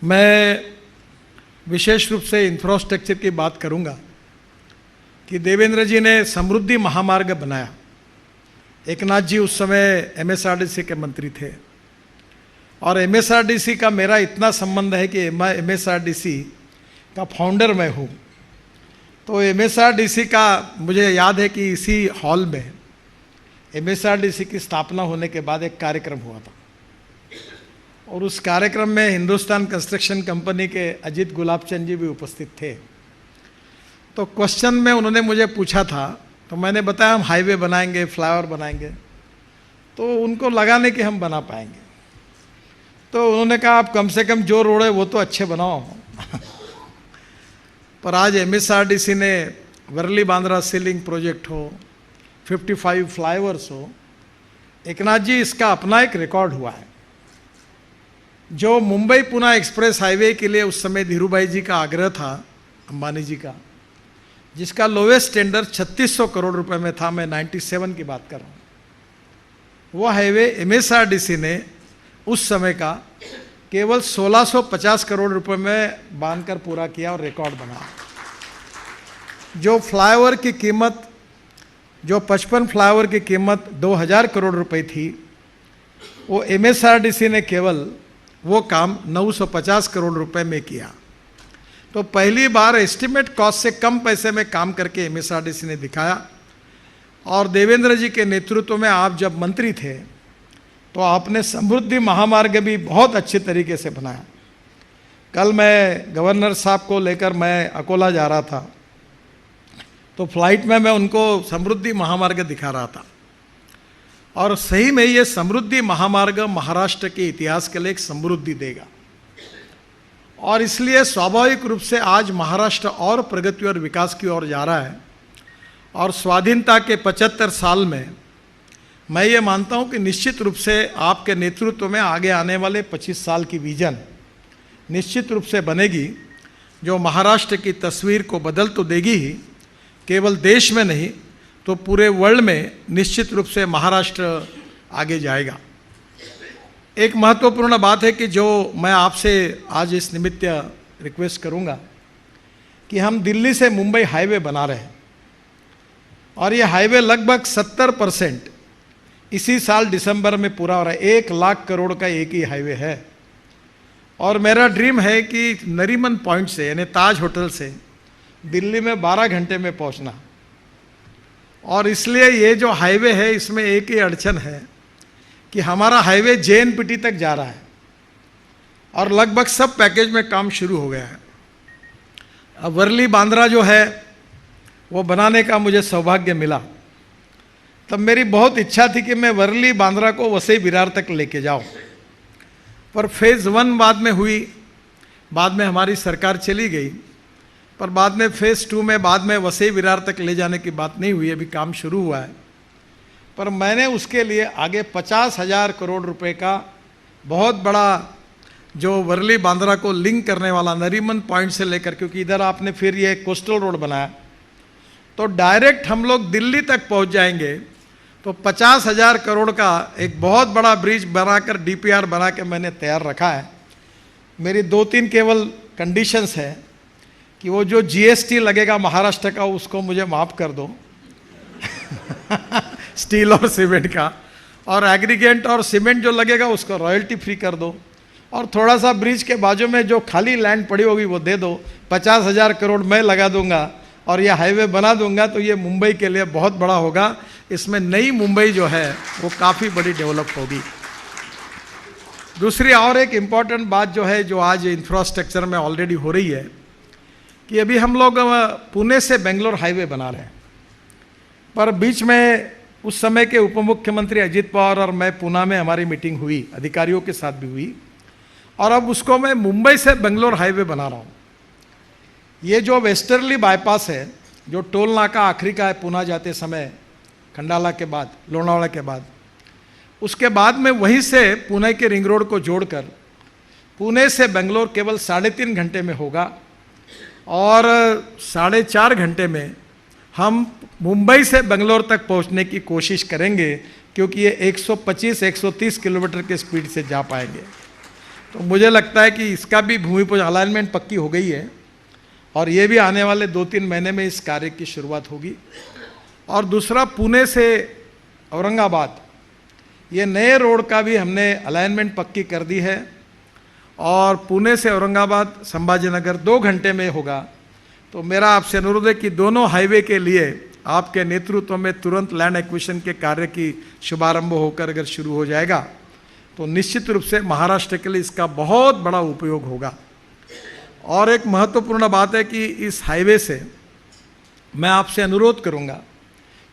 मैं विशेष रूप से इंफ्रास्ट्रक्चर की बात करूंगा कि देवेंद्र जी ने समृद्धि महामार्ग बनाया। एकनाथ जी उस समय एमएसआरडीसी के मंत्री थे और एमएसआरडीसी का मेरा इतना संबंध है कि एमएसआरडीसी का फाउंडर मैं हूँ। तो एमएसआरडीसी का मुझे याद है कि इसी हॉल में एमएसआरडीसी की स्थापना होने के बाद एक कार्यक्रम हुआ था और उस कार्यक्रम में हिंदुस्तान कंस्ट्रक्शन कंपनी के अजीत गुलाबचंद जी भी उपस्थित थे। तो क्वेश्चन में उन्होंने मुझे पूछा था, तो मैंने बताया हम हाईवे बनाएंगे, फ्लाईओवर बनाएंगे। तो उनको लगा नहीं कि हम बना पाएंगे। तो उन्होंने कहा आप कम से कम जो रोड है वो तो अच्छे बनाओ। पर आज एमएसआरडीसी ने वर्ली बांद्रा सीलिंग प्रोजेक्ट हो, 55 फ्लाईओवर्स हो, एकनाथ जी इसका अपना एक रिकॉर्ड हुआ है। जो मुंबई पुणे एक्सप्रेस हाईवे के लिए उस समय धीरूभाई जी का आग्रह था, अंबानी जी का, जिसका लोवेस्ट टेंडर 3600 करोड़ रुपए में था, मैं 97 की बात कर रहा हूँ। वो हाईवे एमएसआरडीसी ने उस समय का केवल 1650 करोड़ रुपए में बांधकर पूरा किया और रिकॉर्ड बना। जो फ्लाईओवर की कीमत, जो 55 फ्लाईओवर की कीमत 2000 करोड़ रुपए थी, वो एमएसआरडीसी ने केवल वो काम 950 करोड़ रुपए में किया। तो पहली बार एस्टिमेट कॉस्ट से कम पैसे में काम करके एमएसआरडीसी ने दिखाया। और देवेंद्र जी के नेतृत्व में आप जब मंत्री थे तो आपने समृद्धि महामार्ग भी बहुत अच्छे तरीके से बनाया। कल मैं गवर्नर साहब को लेकर मैं अकोला जा रहा था, तो फ्लाइट में मैं उनको समृद्धि महामार्ग दिखा रहा था और सही में ये समृद्धि महामार्ग महाराष्ट्र के इतिहास के लिए एक समृद्धि देगा और इसलिए स्वाभाविक रूप से आज महाराष्ट्र और प्रगति और विकास की ओर जा रहा है। और स्वाधीनता के 75 साल में मैं ये मानता हूँ कि निश्चित रूप से आपके नेतृत्व में आगे आने वाले 25 साल की विजन निश्चित रूप से बनेगी, जो महाराष्ट्र की तस्वीर को बदल तो देगी ही, केवल देश में नहीं तो पूरे वर्ल्ड में निश्चित रूप से महाराष्ट्र आगे जाएगा। एक महत्वपूर्ण बात है कि जो मैं आपसे आज इस निमित्त रिक्वेस्ट करूंगा कि हम दिल्ली से मुंबई हाईवे बना रहे हैं और ये हाईवे लगभग 70% इसी साल दिसंबर में पूरा हो रहा है। 1 लाख करोड़ का एक ही हाईवे है और मेरा ड्रीम है कि नरीमन पॉइंट से यानी ताज होटल से दिल्ली में 12 घंटे में पहुंचना। और इसलिए ये जो हाईवे है इसमें एक ही अड़चन है कि हमारा हाईवे जेएनपीटी तक जा रहा है और लगभग सब पैकेज में काम शुरू हो गया है। अब वर्ली बांद्रा जो है वो बनाने का मुझे सौभाग्य मिला, तब मेरी बहुत इच्छा थी कि मैं वर्ली बांद्रा को वसई विरार तक लेके जाऊं। पर फेज़ 1 बाद में हुई, बाद में हमारी सरकार चली गई, पर बाद में फेज़ 2 में बाद में वसई विरार तक ले जाने की बात नहीं हुई, अभी काम शुरू हुआ है। पर मैंने उसके लिए आगे 50,000 करोड़ रुपए का बहुत बड़ा जो वर्ली बांद्रा को लिंक करने वाला नरीमन पॉइंट से लेकर, क्योंकि इधर आपने फिर ये कोस्टल रोड बनाया तो डायरेक्ट हम लोग दिल्ली तक पहुंच जाएंगे। तो 50,000 करोड़ का एक बहुत बड़ा ब्रिज बनाकर डीपीआर बना के मैंने तैयार रखा है। मेरी 2-3 केवल कंडीशंस है कि वो जो जीएसटी लगेगा महाराष्ट्र का उसको मुझे माफ़ कर दो स्टील और सीमेंट का, और एग्रीगेट और सीमेंट जो लगेगा उसको रॉयल्टी फ्री कर दो, और थोड़ा सा ब्रिज के बाजू में जो खाली लैंड पड़ी होगी वो दे दो। 50,000 करोड़ मैं लगा दूंगा और ये हाईवे बना दूंगा तो ये मुंबई के लिए बहुत बड़ा होगा। इसमें नई मुंबई जो है वो काफ़ी बड़ी डेवलप होगी। दूसरी और एक इम्पॉर्टेंट बात जो है, जो आज इंफ्रास्ट्रक्चर में ऑलरेडी हो रही है, कि अभी हम लोग पुणे से बेंगलोर हाईवे बना रहे हैं, पर बीच में उस समय के उप मुख्यमंत्री अजीत पवार और मैं पुणे में हमारी मीटिंग हुई, अधिकारियों के साथ भी हुई, और अब उसको मैं मुंबई से बेंगलोर हाईवे बना रहा हूँ। ये जो वेस्टर्ली बाईपास है, जो टोल नाका आखिरी का है पुणे जाते समय, खंडाला के बाद, लोनावाला के बाद, उसके बाद में वहीं से पुणे के रिंग रोड को जोड़कर पुणे से बेंगलोर केवल 3.5 घंटे में होगा और 4.5 घंटे में हम मुंबई से बेंगलोर तक पहुंचने की कोशिश करेंगे, क्योंकि ये 125-130 किलोमीटर के स्पीड से जा पाएंगे। तो मुझे लगता है कि इसका भी भूमि पूजन अलाइनमेंट पक्की हो गई है और ये भी आने वाले 2-3 महीने में इस कार्य की शुरुआत होगी। और दूसरा, पुणे से औरंगाबाद ये नए रोड का भी हमने अलाइनमेंट पक्की कर दी है और पुणे से औरंगाबाद संभाजीनगर 2 घंटे में होगा। तो मेरा आपसे अनुरोध है कि दोनों हाईवे के लिए आपके नेतृत्व में तुरंत लैंड एक्विजिशन के कार्य की शुभारंभ होकर अगर शुरू हो जाएगा तो निश्चित रूप से महाराष्ट्र के लिए इसका बहुत बड़ा उपयोग होगा। और एक महत्वपूर्ण बात है कि इस हाईवे से मैं आपसे अनुरोध करूंगा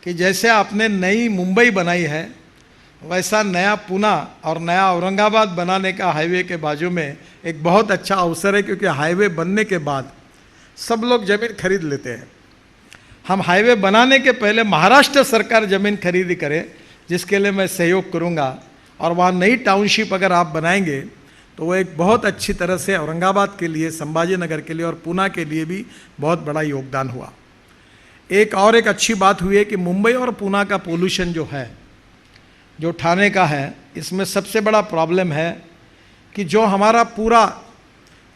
कि जैसे आपने नई मुंबई बनाई है वैसा नया पूना और नया औरंगाबाद बनाने का हाईवे के बाजू में एक बहुत अच्छा अवसर है, क्योंकि हाईवे बनने के बाद सब लोग ज़मीन खरीद लेते हैं। हम हाईवे बनाने के पहले महाराष्ट्र सरकार ज़मीन खरीदी करे, जिसके लिए मैं सहयोग करूंगा। और वहाँ नई टाउनशिप अगर आप बनाएंगे तो वो एक बहुत अच्छी तरह से औरंगाबाद के लिए, संभाजीनगर के लिए और पूना के लिए भी बहुत बड़ा योगदान हुआ। एक अच्छी बात हुई है कि मुंबई और पूना का पोल्यूशन जो ठाणे का है, इसमें सबसे बड़ा प्रॉब्लम है कि जो हमारा पूरा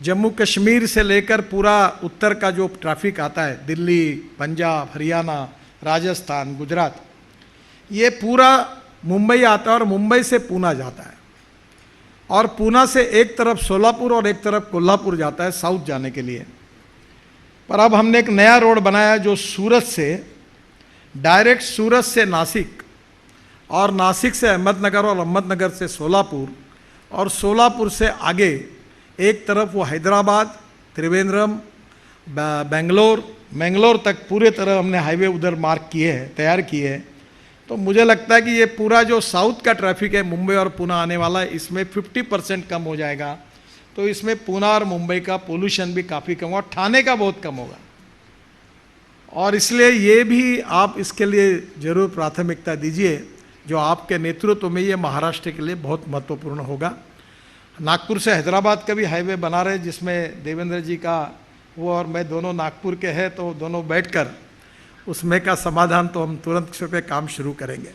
जम्मू कश्मीर से लेकर पूरा उत्तर का जो ट्रैफिक आता है, दिल्ली, पंजाब, हरियाणा, राजस्थान, गुजरात, ये पूरा मुंबई आता है और मुंबई से पूना जाता है और पूना से एक तरफ सोलापुर और एक तरफ कोल्हापुर जाता है साउथ जाने के लिए। पर अब हमने एक नया रोड बनाया जो सूरत से डायरेक्ट, सूरत से नासिक और नासिक से अहमदनगर और अहमदनगर से सोलापुर और सोलापुर से आगे एक तरफ वो हैदराबाद, त्रिवेंद्रम, बेंगलोर तक पूरे तरह हमने हाईवे उधर मार्क किए हैं, तैयार किए हैं। तो मुझे लगता है कि ये पूरा जो साउथ का ट्रैफिक है मुंबई और पूना आने वाला है, इसमें 50% कम हो जाएगा। तो इसमें पूना और मुंबई का पोल्यूशन भी काफ़ी कम होगा, ठाणे का बहुत कम होगा। और इसलिए ये भी आप इसके लिए ज़रूर प्राथमिकता दीजिए, जो आपके नेतृत्व में ये महाराष्ट्र के लिए बहुत महत्वपूर्ण होगा। नागपुर से हैदराबाद का भी हाईवे बना रहे, जिसमें देवेंद्र जी का वो और मैं दोनों नागपुर के हैं, तो दोनों बैठकर उसमें का समाधान तो हम तुरंत पे काम शुरू करेंगे।